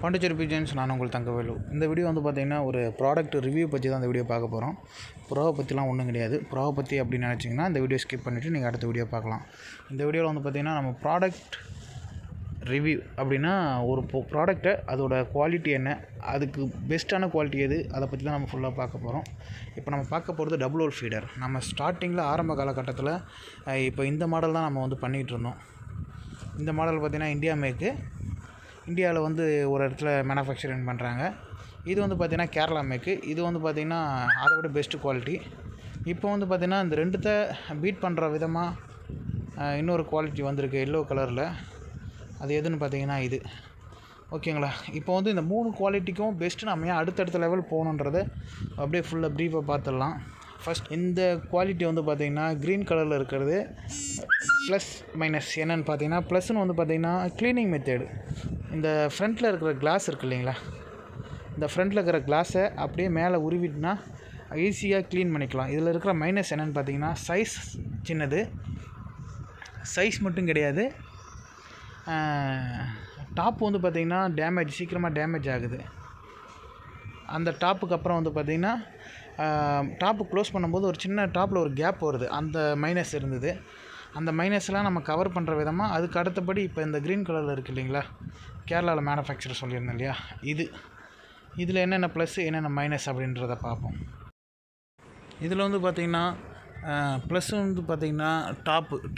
Pondicherry pigeons. நான் உங்கள் தங்கவேலு. இந்த வீடியோ வந்து பார்த்திங்கன்னா ஒரு ப்ராடக்ட் ரிவ்யூ பற்றி தான் இந்த வீடியோ பார்க்க போகிறோம். ப்ரோவை பற்றிலாம் ஒன்றும் கிடையாது. ப்ரோவை பற்றி அப்படின்னு நினச்சிங்கன்னா இந்த வீடியோ ஸ்கிப் பண்ணிவிட்டு நீங்கள் அடுத்த வீடியோ பார்க்கலாம். இந்த வீடியோவில் வந்து பார்த்திங்கன்னா நம்ம ப்ராடக்ட் ரிவ்யூ அப்படின்னா ஒரு ப்ராடக்ட்டை அதோட குவாலிட்டி என்ன, அதுக்கு பெஸ்ட்டான குவாலிட்டி எது, அதை பற்றி தான் நம்ம ஃபுல்லாக பார்க்க போகிறோம். இப்போ நம்ம பார்க்க போகிறது டபுள் ஹோல் ஃபீடர். நம்ம ஸ்டார்டிங்கில் ஆரம்ப காலகட்டத்தில் இப்போ இந்த மாடல் தான் நம்ம வந்து பண்ணிகிட்டு இருந்தோம். இந்த மாடல் பார்த்திங்கன்னா இந்தியா மேக்கு. இந்தியாவில் வந்து ஒரு இடத்துல மேனுஃபேக்சரிங் பண்ணுறாங்க. இது வந்து பார்த்திங்கன்னா கேரளா மேக்கு. இது வந்து பார்த்திங்கன்னா அதை விட பெஸ்ட்டு குவாலிட்டி. இப்போ வந்து பார்த்திங்கன்னா இந்த ரெண்டுத்தை பீட் பண்ணுற விதமாக இன்னொரு குவாலிட்டி வந்திருக்கு எல்லோ கலரில். அது எதுன்னு பார்த்திங்கன்னா இது, ஓகேங்களா. இப்போ வந்து இந்த 3 குவாலிட்டிக்கும் பெஸ்ட்டு நம்ம ஏன் அடுத்தடுத்த லெவல் போகணுன்றதை அப்படியே ஃபுல்லாக ப்ரீஃபாக பார்த்துடலாம். ஃபஸ்ட் இந்த குவாலிட்டி வந்து பார்த்திங்கன்னா க்ரீன் கலரில் இருக்கிறது ப்ளஸ் மைனஸ் என்னென்னு பார்த்தீங்கன்னா, ப்ளஸ்ன்னு வந்து பார்த்திங்கன்னா க்ளீனிங் மெத்தேடு. இந்த ஃப்ரண்ட்டில் இருக்கிற கிளாஸ் இருக்குது இல்லைங்களா, இந்த ஃப்ரண்ட்டில் இருக்கிற கிளாஸை அப்படியே மேலே உருவிட்டுனா ஈஸியாக க்ளீன் பண்ணிக்கலாம். இதில் இருக்கிற மைனஸ் என்னென்னு பார்த்தீங்கன்னா, சைஸ் சின்னது. சைஸ் மட்டும் கிடையாது, டாப் வந்து பார்த்திங்கன்னா சீக்கிரமாக டேமேஜ் ஆகுது. அந்த டாப்புக்கு அப்புறம் வந்து பார்த்திங்கன்னா டாப்பு க்ளோஸ் பண்ணும்போது ஒரு சின்ன டாப்பில் ஒரு கேப் வருது. அந்த மைனஸ் இருந்தது. அந்த மைனஸ்லாம் நம்ம கவர் பண்ணுற விதமாக அதுக்கு அடுத்தபடி இப்போ இந்த க்ரீன் கலரில் இருக்குது இல்லைங்களா, கேரளாவில் மேனுஃபேக்சர் சொல்லியிருந்தேன் இல்லையா, இதில் என்னென்ன ப்ளஸ் என்னென்ன மைனஸ் அப்படின்றத பார்ப்போம். இதில் வந்து பார்த்திங்கன்னா ப்ளஸ் வந்து பார்த்திங்கன்னா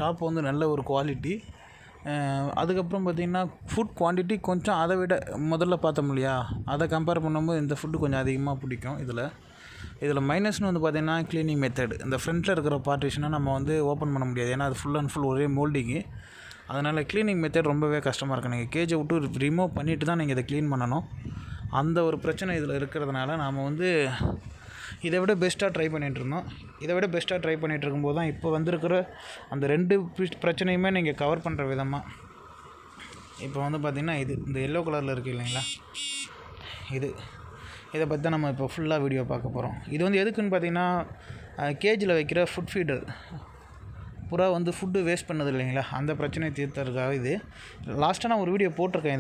டாப் வந்து நல்ல ஒரு குவாலிட்டி. அதுக்கப்புறம் பார்த்திங்கன்னா ஃபுட் குவான்டிட்டி கொஞ்சம் அதை விட முதல்ல பார்த்தோம் இல்லையா, அதை கம்பேர் பண்ணும்போது இந்த ஃபுட்டு கொஞ்சம் அதிகமாக பிடிக்கும். இதில் மைனஸ்னு வந்து பார்த்திங்கன்னா க்ளீனிங் மெத்தட். இந்த ஃப்ரண்ட்டில் இருக்கிற பார்ட்டிஷனை நம்ம வந்து ஓப்பன் பண்ண முடியாது, ஏன்னா அது ஃபுல் அண்ட் ஃபுல் ஒரே மோல்டிங்கு. அதனால் க்ளீனிங் மெத்தட் ரொம்பவே கஷ்டமாக இருக்கும். நீங்கள் கேஜை விட்டு ரிமூவ் பண்ணிவிட்டு தான் நீங்கள் இதை க்ளீன் பண்ணணும். அந்த ஒரு பிரச்சனை இதில் இருக்கிறதுனால நாம் வந்து இதை விட பெஸ்ட்டாக ட்ரை பண்ணிகிட்ருந்தோம். இதை விட பெஸ்ட்டாக ட்ரை பண்ணிகிட்டு இருக்கும்போது தான் இப்போ வந்திருக்கிற அந்த 2 பிரச்சனையுமே நீங்கள் கவர் பண்ணுற விதமாக இப்போ வந்து பார்த்திங்கன்னா இந்த எல்லோ கலரில் இருக்குது இல்லைங்களா, இதை பற்றி தான் நம்ம இப்போ ஃபுல்லாக வீடியோ பார்க்க போகிறோம். இது வந்து எதுக்குன்னு பார்த்திங்கன்னா கேஜில் வைக்கிற ஃபுட் ஃபீடர். புறா வந்து ஃபுட்டு வேஸ்ட் பண்ணது இல்லைங்களா, அந்த பிரச்சனையை தீர்த்ததுக்காக இது. லாஸ்ட்டாக நான் ஒரு வீடியோ போட்டிருக்கேன்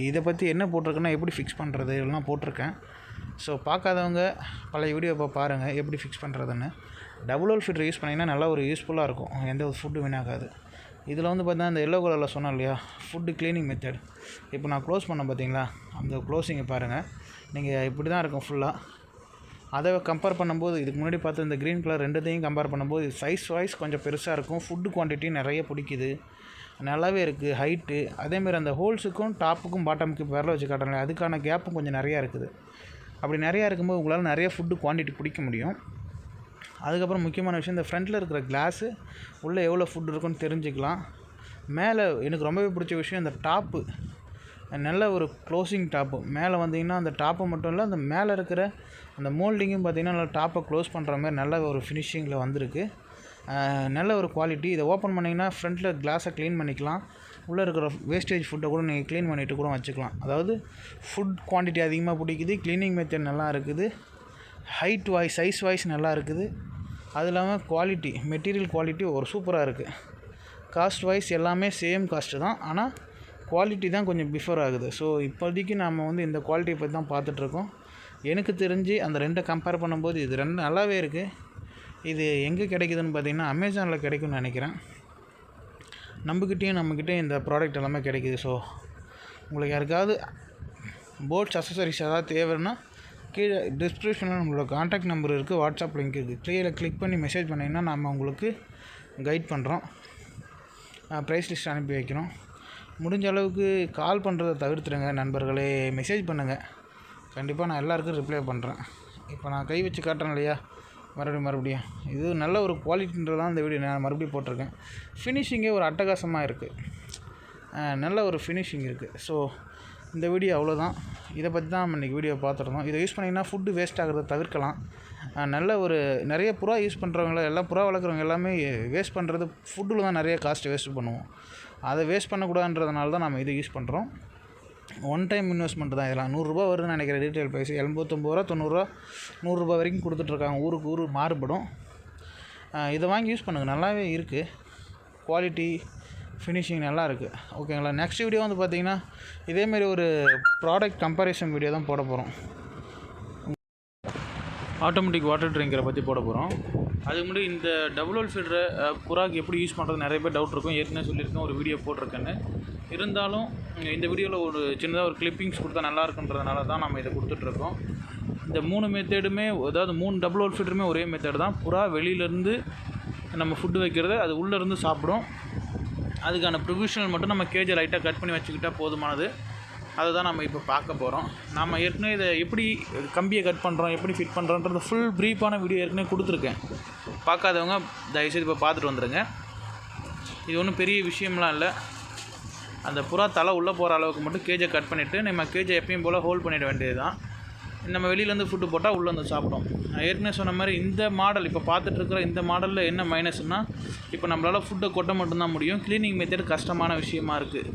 இதை பற்றி என்ன போட்டிருக்கேன்னா எப்படி ஃபிக்ஸ் பண்ணுறது இதெல்லாம் போட்டிருக்கேன். ஸோ பார்க்காதவங்க பழைய வீடியோ இப்போ பாருங்கள் எப்படி ஃபிக்ஸ் பண்ணுறதுன்னு. டபுள் ஹோல் ஃபீடர் யூஸ் பண்ணிங்கன்னா நல்லா ஒரு யூஸ்ஃபுல்லாக இருக்கும், எந்த ஒரு ஃபுட்டு வீணாகாது. இதில் வந்து பார்த்தீங்கன்னா இந்த எல்லோ கலரில் சொன்னோம் இல்லையா, ஃபுட்டு க்ளீனிங் மெத்தட். இப்போ நான் க்ளோஸ் பண்ண பார்த்தீங்களா, அந்த க்ளோஸிங்கை பாருங்கள். நீங்கள் இப்படி தான் இருக்கும் ஃபுல்லாக. அதை கம்பேர் பண்ணும்போது இதுக்கு முன்னாடி பார்த்து இந்த க்ரீன் கலர் ரெண்டுத்தையும் கம்பேர் பண்ணும்போது சைஸ் வைஸ் கொஞ்சம் பெருசாக இருக்கும். ஃபுட்டு குவான்டிட்டி நிறைய பிடிக்குது, நல்லாவே இருக்குது. ஹைட்டு அதேமாதிரி அந்த ஹோல்ஸுக்கும் டாப்புக்கும் பாட்டமுக்கு விரல வச்சு காட்டுறேன், அதுக்கான கேப்பும் கொஞ்சம் நிறையா இருக்குது. அப்படி நிறையா இருக்கும்போது உங்களால் நிறைய ஃபுட்டு குவான்டிட்டி பிடிக்க முடியும். அதுக்கப்புறம் முக்கியமான விஷயம், இந்த ஃப்ரண்ட்டில் இருக்கிற கிளாஸு உள்ளே எவ்வளோ ஃபுட் இருக்குன்னு தெரிஞ்சுக்கலாம். மேலே எனக்கு ரொம்பவே பிடிச்ச விஷயம், இந்த டாப்பு நல்ல ஒரு க்ளோசிங் டாப்பு. மேலே வந்தீங்கன்னா அந்த டாப்பு மட்டும் இல்லை, அந்த மேலே இருக்கிற அந்த மோல்டிங்கும் பார்த்திங்கன்னா நல்லா டாப்பை க்ளோஸ் பண்ணுற மாதிரி நல்ல ஒரு ஃபினிஷிங்கில் வந்திருக்கு. நல்ல ஒரு குவாலிட்டி. இதை ஓப்பன் பண்ணிங்கன்னா ஃப்ரண்ட்டில் கிளாஸை க்ளீன் பண்ணிக்கலாம். உள்ளே இருக்கிற வேஸ்டேஜ் ஃபுட்டை கூட நீங்கள் க்ளீன் பண்ணிவிட்டு கூட வச்சுக்கலாம். அதாவது ஃபுட் குவான்டிட்டி அதிகமாக பிடிக்குது, க்ளீனிங் மெத்தட் நல்லா இருக்குது, ஹைட் வாய்ஸ் சைஸ் வாய்ஸ் நல்லா இருக்குது. அது இல்லாமல் குவாலிட்டி மெட்டீரியல் குவாலிட்டி ஒரு சூப்பராக இருக்குது. காஸ்ட் வைஸ் எல்லாமே சேம் காஸ்ட்டு தான், ஆனால் குவாலிட்டி தான் கொஞ்சம் பிஃபர் ஆகுது. ஸோ இப்போதைக்கு நம்ம வந்து இந்த குவாலிட்டியை பற்றி தான் பார்த்துட்ருக்கோம். எனக்கு தெரிஞ்சு அந்த 2 கம்பேர் பண்ணும்போது இது 2 நல்லாவே இருக்குது. இது எங்கே கிடைக்குதுன்னு பார்த்திங்கன்னா அமேசானில் கிடைக்கும்னு நினைக்கிறேன். நம்மக்கிட்டேயும் இந்த ப்ராடக்ட் எல்லாமே கிடைக்குது. ஸோ உங்களுக்கு யாருக்காவது போட்ஸ் அக்சசரிஸ் ஏதாவது தேவைன்னா கீழே டிஸ்கிரிப்ஷனில் நம்மளோட கான்டாக்ட் நம்பர் இருக்குது, வாட்ஸ்அப் லிங்க் இருக்குது. கீழே கிளிக் பண்ணி மெசேஜ் பண்ணிங்கன்னா நம்ம உங்களுக்கு கைட் பண்ணுறோம், ப்ரைஸ் லிஸ்ட் அனுப்பி வைக்கிறோம். முடிஞ்ச அளவுக்கு கால் பண்ணுறதை தவிர்த்துடுங்க நண்பர்களே, மெசேஜ் பண்ணுங்கள். கண்டிப்பாக நான் எல்லாருக்கும் ரிப்ளை பண்ணுறேன். இப்போ நான் கை வச்சு காட்டுறேன் இல்லையா, மறுபடியும் இது நல்ல ஒரு குவாலிட்டின்றதான் இந்த வீடியோ நான் மறுபடியும் போட்டிருக்கேன். ஃபினிஷிங்கே ஒரு அட்டகாசமாக இருக்குது, நல்ல ஒரு ஃபினிஷிங் இருக்குது. ஸோ இந்த வீடியோ அவ்வளோதான். இதை பற்றி தான் நம்ம இன்றைக்கி வீடியோ பார்த்துருந்தோம். இதை யூஸ் பண்ணிங்கன்னா ஃபுட்டு வேஸ்ட் ஆகிறத தவிர்க்கலாம். நல்ல ஒரு நிறைய புறா யூஸ் பண்ணுறவங்கள எல்லாம் புறா வளர்க்குறவங்க எல்லாமே வேஸ்ட் பண்ணுறது ஃபுட்டில் தான் நிறைய காஸ்ட் வேஸ்ட் பண்ணுவோம். அதை வேஸ்ட் பண்ணக்கூடாதுன்றதுனால தான் நம்ம இதை யூஸ் பண்ணுறோம். ஒன் டைம் இன்வெஸ்ட்மெண்ட் தான். இதெல்லாம் 100 ரூபா வருதுன்னு நினைக்கிறேன். ரீட்டைல் ப்ரைஸ் 89 ரூபா 90 ரூபா 100 ரூபா வரைக்கும் கொடுத்துட்ருக்காங்க. ஊருக்கு மாறுபடும். இதை வாங்கி யூஸ் பண்ணுங்கள், நல்லாவே இருக்குது. குவாலிட்டி ஃபினிஷிங் நல்லா இருக்குது. ஓகேங்களா. நெக்ஸ்ட் வீடியோ வந்து பார்த்திங்கன்னா இதேமாரி ஒரு ப்ராடக்ட் கம்பேரிசன் வீடியோ தான் போட போகிறோம். ஆட்டோமேட்டிக் வாட்டர் ட்ரிங்கரை பற்றி போட போகிறோம். அதுக்கு முன்னாடி இந்த டபுள் ஹோல் ஃபீடரை புறாக்கு எப்படி யூஸ் பண்ணுறது நிறைய பேர் டவுட் இருக்கும். ஏற்கனவே சொல்லியிருக்கேன், ஒரு வீடியோ போட்டிருக்கேன்னு. இருந்தாலும் இந்த வீடியோவில் ஒரு சின்னதாக ஒரு கிளிப்பிங்ஸ் கொடுத்தா நல்லா இருக்குன்றதுனால தான் நம்ம இதை கொடுத்துட்ருக்கோம். இந்த 3 மெத்தேடுமே, அதாவது 3 டபுள் ஹோல் ஃபீடருமே ஒரே மெத்தேடு தான். புறா வெளியிலேருந்து நம்ம ஃபுட்டு வைக்கிறது, அது உள்ளேருந்து சாப்பிடும். அதுக்கான ப்ரொவிஷனல் மட்டும் நம்ம கேஜை லைட்டாக கட் பண்ணி வச்சுக்கிட்டால் போதுமானது. அதை தான் நம்ம இப்போ பார்க்க போகிறோம். நம்ம ஏற்கனவே இதை எப்படி கம்பியை கட் பண்ணுறோம், எப்படி ஃபிட் பண்ணுறோன்றது ஃபுல் ப்ரீஃபான வீடியோ ஏற்கனவே கொடுத்துருக்கேன். பார்க்காதவங்க தயவுசெய்து இப்போ பார்த்துட்டு வந்துடுங்க. இது ஒன்றும் பெரிய விஷயம்லாம் இல்லை. அந்த புறா தலை உள்ளே போகிற அளவுக்கு மட்டும் கேஜை கட் பண்ணிவிட்டு நம்ம கேஜை எப்பயும் போல் ஹோல்ட் பண்ணிட வேண்டியது தான். நம்ம வெளியிலேருந்து ஃபுட்டு போட்டால் உள்ளே வந்து சாப்பிடும். நான் ஏற்கனவே சொன்ன மாதிரி இந்த மாடல் இப்போ பார்த்துட்ருக்கிற இந்த மாடலில் என்ன மைனஸ்னால், இப்போ நம்மளால் ஃபுட்டை கொட்ட மட்டும்தான் முடியும். க்ளீனிங் மெத்தட் கஷ்டமான விஷயமா இருக்குது.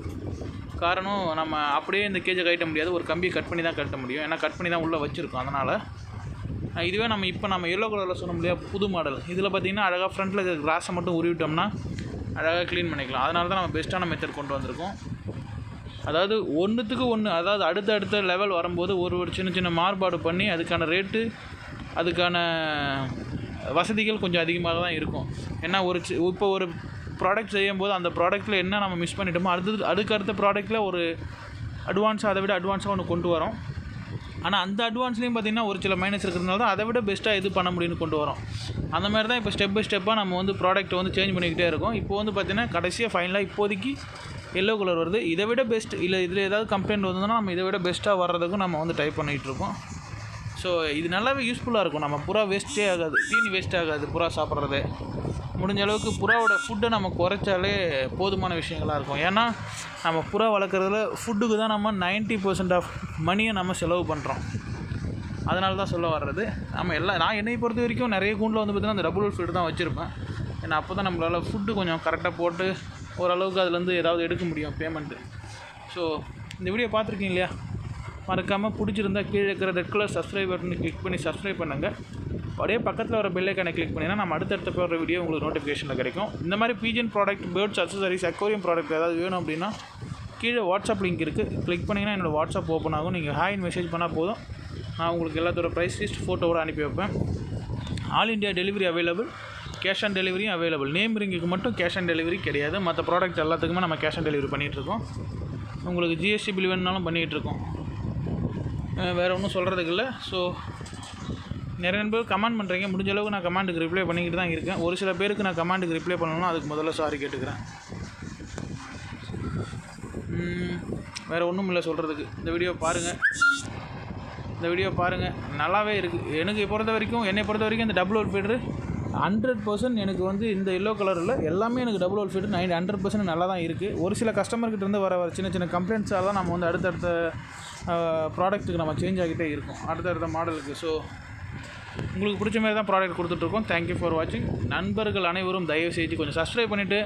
காரணம், நம்ம அப்படியே இந்த கேஜை கட்ட முடியாது, ஒரு கம்பியை கட் பண்ணி தான் கட்ட முடியும். ஏன்னா கட் பண்ணி தான் உள்ளே வச்சுருக்கோம். அதனால் இதுவே நம்ம எல்லோ கலரில் சொன்ன முடியாது புது மாடல். இதில் பார்த்திங்கன்னா அழகாக ஃப்ரண்ட்டில் இருக்கிற கிராஸை மட்டும் உருவிட்டோம்னா அழகாக க்ளீன் பண்ணிக்கலாம். அதனால தான் நம்ம பெஸ்ட்டான மெத்தட் கொண்டு வந்திருக்கோம். அதாவது ஒன்றுத்துக்கு ஒன்று, அதாவது அடுத்த லெவல் வரும்போது ஒரு சின்ன மாறுபாடு பண்ணி அதுக்கான ரேட்டு, அதுக்கான வசதிகள் கொஞ்சம் அதிகமாக தான் இருக்கும். ஏன்னா இப்போ ஒரு ப்ராடக்ட் செய்யும்போது அந்த ப்ராடக்ட்டில் என்ன நம்ம மிஸ் பண்ணிட்டோமோ அடுத்த ப்ராடக்ட்டில் ஒரு அட்வான்ஸாக, அதை விட அட்வான்ஸாக ஒன்று கொண்டு வரோம். ஆனால் அந்த அட்வான்ஸ்லேயும் பார்த்திங்கன்னா ஒரு சில மைனஸ் இருக்கிறதுனால தான் அதை விட பெஸ்ட்டாக இது பண்ண முடியும்னு கொண்டு வரோம். அந்த மாதிரி தான் இப்போ ஸ்டெப் பை ஸ்டெப்பாக நம்ம வந்து ப்ராடக்ட்டை வந்து சேஞ்ச் பண்ணிக்கிட்டே இருக்கோம். இப்போ வந்து பார்த்திங்கன்னா கடைசியாக ஃபைனலாக இப்போதைக்கு எல்லோ கலர் வருது. இதை விட பெஸ்ட் இல்லை, இதில் ஏதாவது கம்ப்ளைண்ட் வந்ததுன்னா நம்ம இதை விட பெஸ்ட்டாக வர்றதுக்கும் நம்ம வந்து டைப் பண்ணிகிட்ருக்கோம். ஸோ இது நல்லாவே யூஸ்ஃபுல்லாக இருக்கும். நம்ம புறா வேஸ்ட்டே ஆகாது, தீனி வேஸ்ட் ஆகாது. புறா சாப்பிட்றது முடிஞ்ச அளவுக்கு புறாவோட ஃபுட்டை நம்ம குறைச்சாலே போதுமான விஷயங்களாக இருக்கும். ஏன்னா நம்ம புறா வளர்க்குறதுல ஃபுட்டுக்கு தான் நம்ம 90% ஆஃப் மணியை நம்ம செலவு பண்ணுறோம். அதனால தான் சொல்ல வர்றது. நான் என்னை பொறுத்த வரைக்கும் நிறைய கூண்டில் வந்து பார்த்திங்கன்னா அந்த டபுள் ஹோல் ஃபீடர் தான் வச்சுருப்பேன். ஏன்னா அப்போ தான் நம்மளால் ஃபுட்டு கொஞ்சம் கரெக்டாக போட்டு ஓரளவுக்கு அதுலேருந்து ஏதாவது எடுக்க முடியும் பேமெண்ட்டு. ஸோ இந்த வீடியோ பார்த்துருக்கீங்க இல்லையா, மறக்காமல் பிடிச்சிருந்தால் கீழே இருக்கிற ரெட் கலர் சப்ஸ்கிரைப் பட்டனை கிளிக் பண்ணி சப்ஸ்கிரைப் பண்ணுங்கள். அப்படியே பக்கத்தில் வர பெல் ஐக்கானை கிளிக் பண்ணிங்கன்னா நம்ம அடுத்தடுத்த போகிற வீடியோ உங்களுக்கு நோட்டிஃபிகேஷனில் கிடைக்கும். இந்த மாதிரி pigeon product, birds accessories, aquarium product ஏதாவது வேணும் அப்படின்னா கீழே வாட்ஸ்அப் லிங்க் இருக்குது. கிளிக் பண்ணிங்கன்னா என்னோடய வாட்ஸ்அப் ஓப்பன் ஆகும். நீங்கள் ஹாய்னு மெசேஜ் பண்ணால் போதும், நான் உங்களுக்கு எல்லாத்தோட ப்ரைஸ் லிஸ்ட் ஃபோட்டோவோடு அனுப்பி வைப்பேன். All India delivery available, cash on டெலிவரியும் அவைலபிள். நேம் ரிங்குக்கு மட்டும் கேஷ் ஆன் டெலிவரி கிடையாது. மற்ற ப்ராடக்ட் எல்லாத்துக்குமே நம்ம கேஷ் ஆன் டெலிவரி பண்ணிகிட்ருக்கோம். உங்களுக்கு ஜிஎஸ்டி பில் வேணுனாலும் பண்ணிகிட்ருக்கோம். வேறு ஒன்றும் சொல்கிறதுக்கு இல்லை. ஸோ நிறைய நண்பர்கள் கமெண்ட் பண்ணுறீங்க. முடிஞ்ச அளவுக்கு நான் கமெண்ட்டுக்கு ரிப்ளை பண்ணிக்கிட்டு தான் இருக்கேன். ஒரு சில பேருக்கு நான் கமெண்ட்டுக்கு ரிப்ளை பண்ணணும்னா அதுக்கு முதல்ல சாரி கேட்டுக்கிறேன். வேறு ஒன்றும் இல்லை சொல்கிறதுக்கு. இந்த வீடியோ பாருங்கள், நல்லாவே இருக்குது. என்னை பொறுத்த வரைக்கும் இந்த டபுள் ஹோல் ஃபீடரு 100% எனக்கு வந்து இந்த எல்லோ கலரில் எல்லாமே எனக்கு டபுள் ஹோல் ஃபீடர் 100% நல்லா தான் இருக்குது. ஒரு சில கஸ்டமர்கிட்டேருந்து வர சின்ன கம்ப்ளைண்ட்ஸாக தான் நம்ம வந்து அடுத்தடுத்த ப்ராடக்ட்டுக்கு நம்ம சேஞ்ச் ஆகிட்டே இருக்கோம், அடுத்தடுத்த மாடலுக்கு. ஸோ உங்களுக்கு பிடிச்ச மாதிரி தான் ப்ராடக்ட் கொடுத்துட்ருக்கோம். தேங்க்யூ ஃபார் வாட்சிங். நண்பர்கள் அனைவரும் தயவு செய்து கொஞ்சம் சப்ஸ்கிரைப் பண்ணிவிட்டு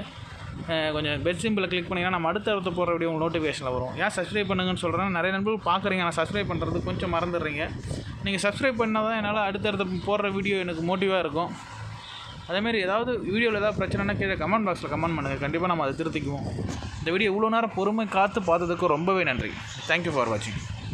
கொஞ்சம் பெல் சிம்பிளை கிளிக் பண்ணிங்கன்னா நம்ம அடுத்த போகிற வீடியோ உங்களுக்கு நோட்டிஃபிகேஷனில் வரும். ஏன் சப்ஸ்கிரைப் பண்ணுங்கன்னு சொல்கிறேன், நிறைய நண்பர்கள் பார்க்குறீங்க, நான் சப்ஸ்கிரைப் பண்ணுறது கொஞ்சம் மறந்துடுறீங்க. நீங்கள் சப்ஸ்கிரைப் பண்ணால் தான் என்னால் அடுத்தடுத்த போடுற வீடியோ எனக்கு மோட்டிவாக இருக்கும். அதேமாரி ஏதாவது வீடியோவில் ஏதாவது பிரச்சனைனா கீழே கமெண்ட் பாக்ஸில் கமெண்ட் பண்ணுங்கள். கண்டிப்பாக நம்ம அதை திருத்திக்குவோம். இந்த வீடியோ இவ்வளோ நேரம் பொறுமை காத்து பார்த்ததுக்கு ரொம்பவே நன்றி. தேங்க்யூ ஃபார் வாட்சிங்.